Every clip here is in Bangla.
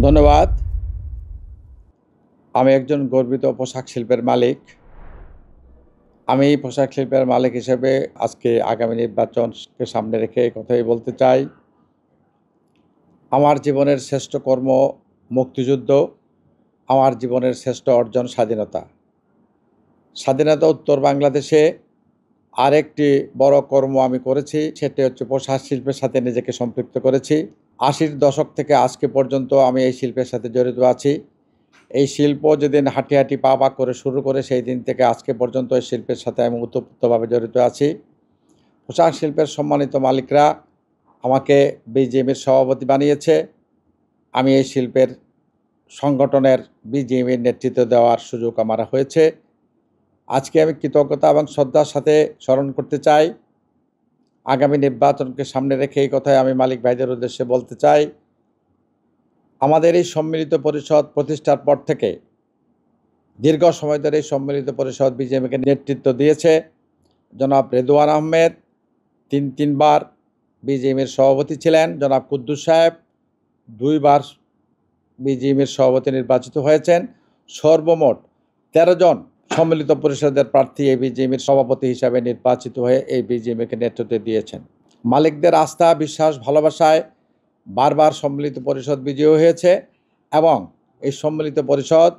ধন্যবাদ। আমি একজন গর্বিত পোশাক শিল্পের মালিক। আমি পোশাক শিল্পের মালিক হিসেবে আজকে আগামী নির্বাচনকে সামনে রেখে এই কথাই বলতে চাই। আমার জীবনের শ্রেষ্ঠ কর্ম মুক্তিযুদ্ধ, আমার জীবনের শ্রেষ্ঠ অর্জন স্বাধীনতা। স্বাধীনতা উত্তর বাংলাদেশে আরেকটি বড় কর্ম আমি করেছি, সেটি হচ্ছে পোশাক শিল্পের সাথে নিজেকে সম্পৃক্ত করেছি। ৮০-র দশক থেকে আজকে পর্যন্ত আমি এই শিল্পের সাথে জড়িত আছি। এই শিল্প যেদিন হাঁটি হাঁটি পা পা করে শুরু করে সেই দিন থেকে আজকে পর্যন্ত এই শিল্পের সাথে আমি ওতপ্রোতভাবে জড়িত আছি। পোশাক শিল্পের সম্মানিত মালিকরা আমাকে বিজিএমের সভাপতি বানিয়েছে। আমি এই শিল্পের সংগঠনের বিজিএমের নেতৃত্ব দেওয়ার সুযোগ আমার হয়েছে। আজকে আমি কৃতজ্ঞতা এবং শ্রদ্ধার সাথে স্মরণ করতে চাই। আগামী নির্বাচনকে সামনে রেখে এই কথাই আমি মালিক ভাইদের উদ্দেশ্যে বলতে চাই। আমাদের এই সম্মিলিত পরিষদ প্রতিষ্ঠার পর থেকে দীর্ঘ সময় ধরে এই সম্মিলিত পরিষদ বিজিএমকে নেতৃত্ব দিয়েছে জনাব রেদওয়ান আহমেদ। তিনবার বিজিএমের সভাপতি ছিলেন। জনাব কুদ্দুস সাহেব 2 বার বিজিএমের সভাপতি নির্বাচিত হয়েছেন। সর্বমোট 13 জন সম্মিলিত পরিষদের প্রার্থী এই বিজিএমের সভাপতি হিসাবে নির্বাচিত হয়ে এই বিজিএমকে নেতৃত্ব দিয়েছেন। মালিকদের আস্থা, বিশ্বাস, ভালোবাসায় বারবার সম্মিলিত পরিষদ বিজয়ী হয়েছে এবং এই সম্মিলিত পরিষদ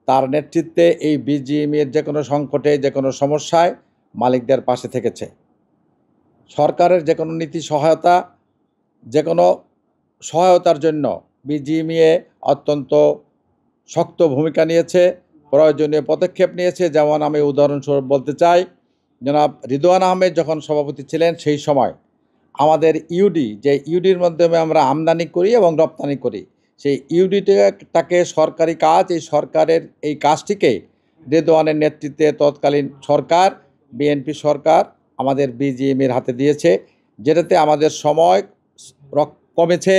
তার নেতৃত্বে এই বিজিএমের যে কোনো সংকটে, যে কোনো সমস্যায় মালিকদের পাশে থেকেছে। সরকারের যে কোনো নীতি সহায়তা, যে কোনো সহায়তার জন্য বিজিএমইএ অত্যন্ত শক্ত ভূমিকা নিয়েছে, প্রয়োজনীয় পদক্ষেপ নিয়েছে। যেমন আমি উদাহরণস্বরূপ বলতে চাই, জনাব রিদওয়ান আহমেদ যখন সভাপতি ছিলেন সেই সময় আমাদের ইউডি, যে ইউডির মাধ্যমে আমরা আমদানি করি এবং রপ্তানি করি, সেই ইউডিটাকে সরকারি কাজ, এই সরকারের এই কাজটিকে রেদওয়ানের নেতৃত্বে তৎকালীন সরকার, বিএনপি সরকার আমাদের বিজিএমের হাতে দিয়েছে, যেটাতে আমাদের সময় কমেছে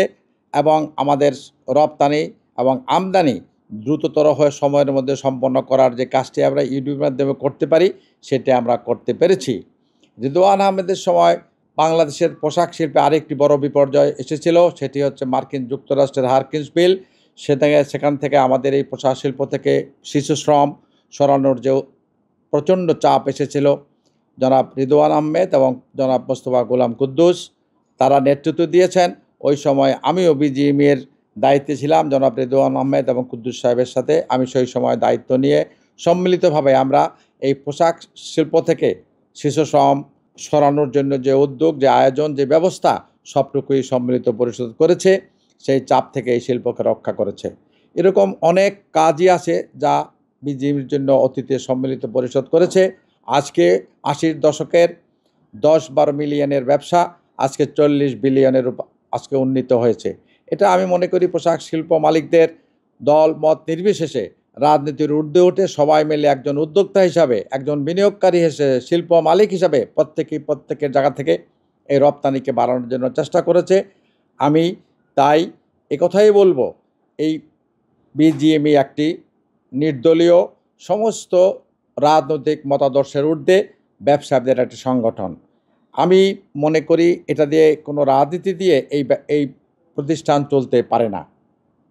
এবং আমাদের রপ্তানি এবং আমদানি দ্রুততর হয়ে সময়ের মধ্যে সম্পন্ন করার যে কাজটি আমরা ইউডির মাধ্যমে করতে পারি সেটা আমরা করতে পেরেছি। রেদওয়ান আহমেদের সময় বাংলাদেশের পোশাক শিল্পে আরেকটি বড় বিপর্যয় এসেছিল, সেটি হচ্ছে মার্কিন যুক্তরাষ্ট্রের হারকিন্স বিল। সেখান থেকে আমাদের এই পোশাক শিল্প থেকে শিশু শ্রম সরানোর যে প্রচণ্ড চাপ এসেছিল, জনাব রিদওয়ান আহমেদ এবং জনাব মোস্তফা গোলাম কুদ্দুস তারা নেতৃত্ব দিয়েছেন। ওই সময় আমিও বিজিএমের দায়িত্বে ছিলাম জনাব রিদওয়ান আহমেদ এবং কুদ্দুস সাহেবের সাথে। আমি সেই সময় দায়িত্ব নিয়ে সম্মিলিতভাবে আমরা এই পোশাক শিল্প থেকে শিশু শ্রম সরানোর জন্য যে উদ্যোগ, যে আয়োজন, যে ব্যবস্থা সবটুকুই সম্মিলিত পরিষদ করেছে, সেই চাপ থেকে এই শিল্পকে রক্ষা করেছে। এরকম অনেক কাজই আছে যা বিজিএমের জন্য অতীতে সম্মিলিত পরিষদ করেছে। আজকে ৮০-র দশকের 10-12 মিলিয়নের ব্যবসা আজকে 40 বিলিয়নের আজকে উন্নীত হয়েছে। এটা আমি মনে করি পোশাক শিল্প মালিকদের দল মত নির্বিশেষে রাজনীতির ঊর্ধ্বে উঠে সবাই মিলে একজন উদ্যোক্তা হিসাবে, একজন বিনিয়োগকারী হিসেবে, শিল্প মালিক হিসাবে প্রত্যেকের জায়গা থেকে এই রপ্তানিকে বাড়ানোর জন্য চেষ্টা করেছে। আমি তাই একথাই বলবো, এই বিজিএমই একটি নির্দলীয়, সমস্ত রাজনৈতিক মতাদর্শের ঊর্ধ্বে ব্যবসায়ীদের একটি সংগঠন। আমি মনে করি এটা দিয়ে কোনো রাজনীতি দিয়ে এই প্রতিষ্ঠান চলতে পারে না।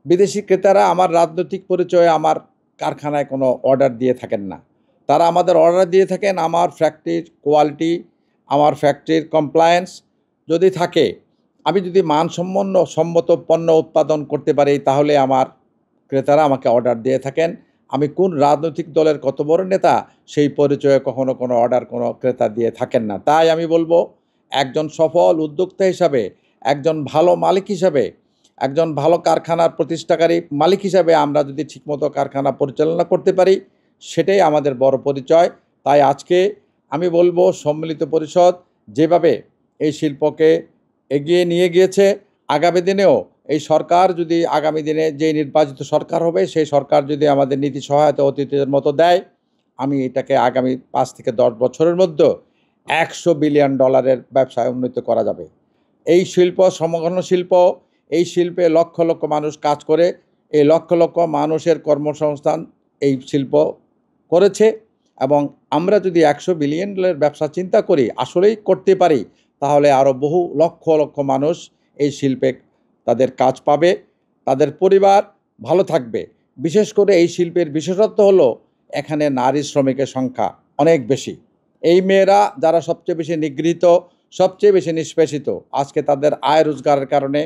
বিদেশি ক্রেতারা আমার রাজনৈতিক পরিচয়ে আমার কারখানায় কোনো অর্ডার দিয়ে থাকেন না। তারা আমাদের অর্ডার দিয়ে থাকেন আমার ফ্যাক্টরির কোয়ালিটি, আমার ফ্যাক্টরির কমপ্লায়েন্স যদি থাকে, আমি যদি মানসম্মত পণ্য উৎপাদন করতে পারি, তাহলে আমার ক্রেতারা আমাকে অর্ডার দিয়ে থাকেন। আমি কোন রাজনৈতিক দলের কত বড় নেতা সেই পরিচয়ে কখনো কোনো অর্ডার কোনো ক্রেতা দিয়ে থাকেন না। তাই আমি বলবো, একজন সফল উদ্যোক্তা হিসাবে, একজন ভালো মালিক হিসাবে, একজন ভালো কারখানার প্রতিষ্ঠাকারী মালিক হিসাবে আমরা যদি ঠিকমতো কারখানা পরিচালনা করতে পারি, সেটাই আমাদের বড় পরিচয়। তাই আজকে আমি বলবো, সম্মিলিত পরিষদ যেভাবে এই শিল্পকে এগিয়ে নিয়ে গিয়েছে, আগামী দিনেও এই সরকার যদি, আগামী দিনে যে নির্বাচিত সরকার হবে সেই সরকার যদি আমাদের নীতি সহায়তা অতীতের মতো দেয়, আমি এটাকে আগামী 5 থেকে 10 বছরের মধ্যে $100 বিলিয়ন ব্যবসায় উন্নীত করা যাবে। এই শিল্প সমগ্র শিল্প, এই শিল্পে লক্ষ লক্ষ মানুষ কাজ করে, এই লক্ষ লক্ষ মানুষের কর্মসংস্থান এই শিল্প করেছে। এবং আমরা যদি $100 বিলিয়ন ব্যবসা চিন্তা করি, আসলেই করতে পারি, তাহলে আরও বহু লক্ষ লক্ষ মানুষ এই শিল্পে তাদের কাজ পাবে, তাদের পরিবার ভালো থাকবে। বিশেষ করে এই শিল্পের বিশেষত্ব হলো এখানে নারী শ্রমিকের সংখ্যা অনেক বেশি। এই মেয়েরা যারা সবচেয়ে বেশি নিগৃহীত, সবচেয়ে বেশি নিষ্পেষিত, আজকে তাদের আয় রোজগারের কারণে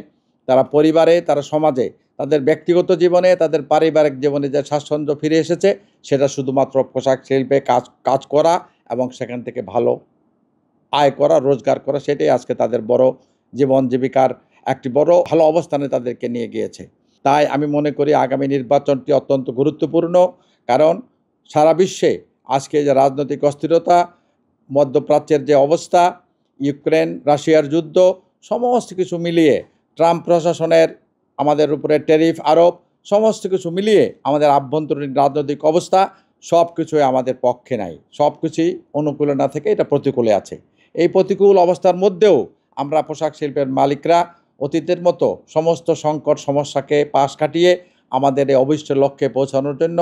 তারা পরিবারে, তারা সমাজে, তাদের ব্যক্তিগত জীবনে, তাদের পারিবারিক জীবনে যে স্বাচ্ছন্দ্য ফিরে এসেছে, সেটা শুধুমাত্র পোশাক শিল্পে কাজ করা এবং সেখান থেকে ভালো আয় করা, রোজগার করা, সেটাই আজকে তাদের বড় জীবন জীবিকার একটি বড় ভালো অবস্থানে তাদেরকে নিয়ে গিয়েছে। তাই আমি মনে করি আগামী নির্বাচনটি অত্যন্ত গুরুত্বপূর্ণ। কারণ সারা বিশ্বে আজকে যে রাজনৈতিক অস্থিরতা, মধ্যপ্রাচ্যের যে অবস্থা, ইউক্রেন রাশিয়ার যুদ্ধ, সমস্ত কিছু মিলিয়ে ট্রাম্প প্রশাসনের আমাদের উপরে ট্যারিফ আরোপ, সমস্ত কিছু মিলিয়ে আমাদের আভ্যন্তরীণ রাজনৈতিক অবস্থা সব কিছুই আমাদের পক্ষে নাই। সব কিছুই অনুকূলে না থেকে এটা প্রতিকূলে আছে। এই প্রতিকূল অবস্থার মধ্যেও আমরা পোশাক শিল্পের মালিকরা অতীতের মতো সমস্ত সংকট সমস্যাকে পাশ কাটিয়ে আমাদের এই অভীষ্ট লক্ষ্যে পৌঁছানোর জন্য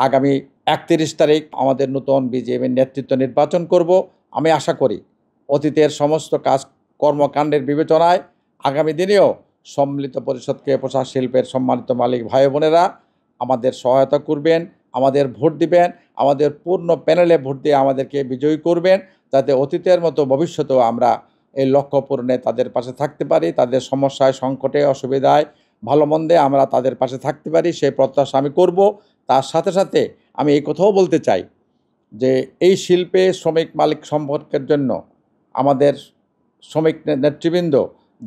আগামী 31 তারিখ আমাদের নতুন বিজিএমের নেতৃত্ব নির্বাচন করব। আমি আশা করি অতীতের সমস্ত কর্মকাণ্ডের বিবেচনায় আগামী দিনেও সম্মিলিত পরিষদকে পোশাক শিল্পের সম্মানিত মালিক ভাই বোনেরা আমাদের সহায়তা করবেন, আমাদের ভোট দিবেন, আমাদের পূর্ণ প্যানেলে ভোট দিয়ে আমাদেরকে বিজয়ী করবেন, যাতে অতীতের মতো ভবিষ্যতেও আমরা এই লক্ষ্য পূরণে তাদের পাশে থাকতে পারি, তাদের সমস্যায়, সংকটে, অসুবিধায়, ভালো মন্দে আমরা তাদের পাশে থাকতে পারি, সেই প্রত্যাশা আমি করব। তার সাথে সাথে আমি এই কথাও বলতে চাই যে এই শিল্পে শ্রমিক মালিক সম্পর্কের জন্য আমাদের শ্রমিক নেতৃবৃন্দ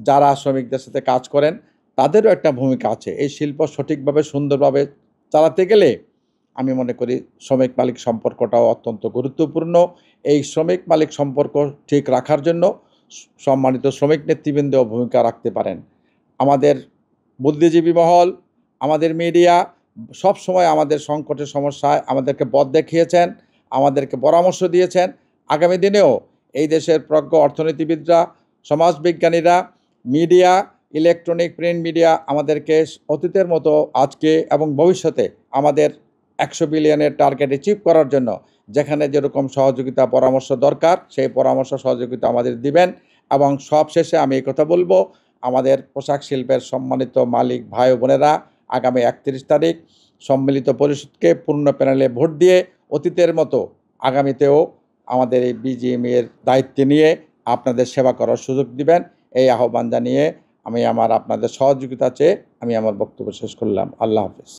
যারা শ্রমিকদের সাথে কাজ করেন তাদেরও একটা ভূমিকা আছে। এই শিল্প সঠিকভাবে সুন্দরভাবে চালাতে গেলে আমি মনে করি শ্রমিক মালিক সম্পর্কটাও অত্যন্ত গুরুত্বপূর্ণ। এই শ্রমিক মালিক সম্পর্ক ঠিক রাখার জন্য সম্মানিত শ্রমিক নেতৃবৃন্দও ভূমিকা রাখতে পারেন। আমাদের বুদ্ধিজীবী মহল, আমাদের মিডিয়া সব সময় আমাদের সংকটের সমস্যায় আমাদেরকে পথ দেখিয়েছেন, আমাদেরকে পরামর্শ দিয়েছেন। আগামী দিনেও এই দেশের প্রজ্ঞ অর্থনীতিবিদরা, সমাজবিজ্ঞানীরা, মিডিয়া, ইলেকট্রনিক প্রিন্ট মিডিয়া আমাদেরকে অতীতের মতো আজকে এবং ভবিষ্যতে আমাদের 100 বিলিয়নের টার্গেট অ্যাচিভ করার জন্য যেখানে যেরকম সহযোগিতা পরামর্শ দরকার সেই পরামর্শ সহযোগিতা আমাদের দিবেন। এবং সবশেষে আমি এই কথা বলবো, আমাদের পোশাক শিল্পের সম্মানিত মালিক ভাই বোনেরা আগামী 31 তারিখ সম্মিলিত পরিষদকে পূর্ণ প্যানেলে ভোট দিয়ে অতীতের মতো আগামীতেও আমাদের এই বিজিএমের দায়িত্ব নিয়ে আপনাদের সেবা করার সুযোগ দিবেন, এই আহ্বান জানিয়ে আমি আপনাদের সহযোগিতা চেয়ে আমি আমার বক্তব্য শেষ করলাম। আল্লাহ হাফেজ।